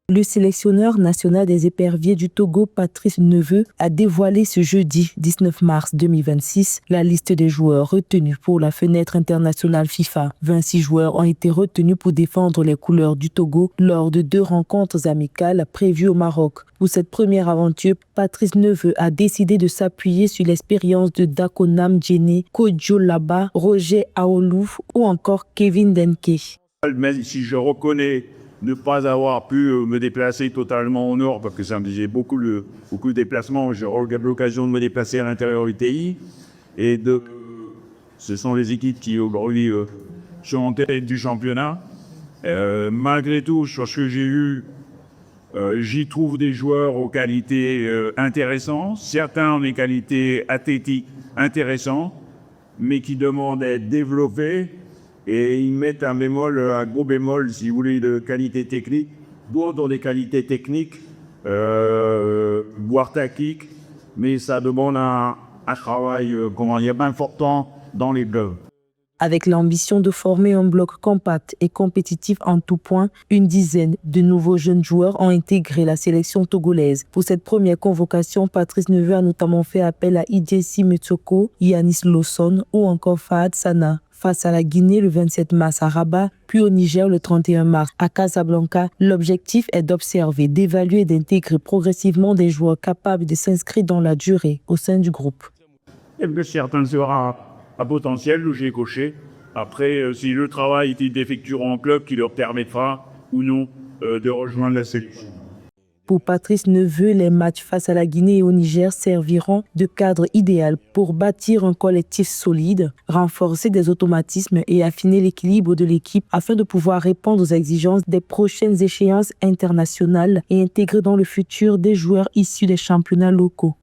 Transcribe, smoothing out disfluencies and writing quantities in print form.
Le sélectionneur national des éperviers du Togo, Patrice Neveu, a dévoilé ce jeudi 19 mars 2026 la liste des joueurs retenus pour la fenêtre internationale FIFA. 26 joueurs ont été retenus pour défendre les couleurs du Togo lors de 2 rencontres amicales prévues au Maroc. Pour cette première aventure, Patrice Neveu a décidé de s'appuyer sur l'expérience de Dakonam Djene, Kodjo Laba, Roger Aolouf ou encore Kevin Denke. Même si je reconnais ne pas avoir pu me déplacer totalement au nord, parce que ça me disait beaucoup de déplacements, j'ai eu l'occasion de me déplacer à l'intérieur du pays. Ce sont les équipes qui aujourd'hui sont en tête du championnat. Malgré tout, sur ce que j'ai eu, j'y trouve des joueurs aux qualités intéressantes, certains ont des qualités athlétiques intéressantes, mais qui demandent à être développés. Et ils mettent un gros bémol, si vous voulez, de qualité technique. D'autres ont des qualités techniques, voire tactiques, mais ça demande un travail important dans les clubs. Avec l'ambition de former un bloc compact et compétitif en tout point, une dizaine de nouveaux jeunes joueurs ont intégré la sélection togolaise. Pour cette première convocation, Patrice Neveu a notamment fait appel à Idjessi Metsoko, Yanis Lawson ou encore Fahad Sana. Face à la Guinée le 27 mars à Rabat, puis au Niger le 31 mars à Casablanca, l'objectif est d'observer, d'évaluer et d'intégrer progressivement des joueurs capables de s'inscrire dans la durée au sein du groupe. Certains sera à potentiel où j'ai coché. Après, si le travail ils effectueront en club qui leur permettra ou non de rejoindre la sélection. Pour Patrice Neveu, les matchs face à la Guinée et au Niger serviront de cadre idéal pour bâtir un collectif solide, renforcer des automatismes et affiner l'équilibre de l'équipe afin de pouvoir répondre aux exigences des prochaines échéances internationales et intégrer dans le futur des joueurs issus des championnats locaux.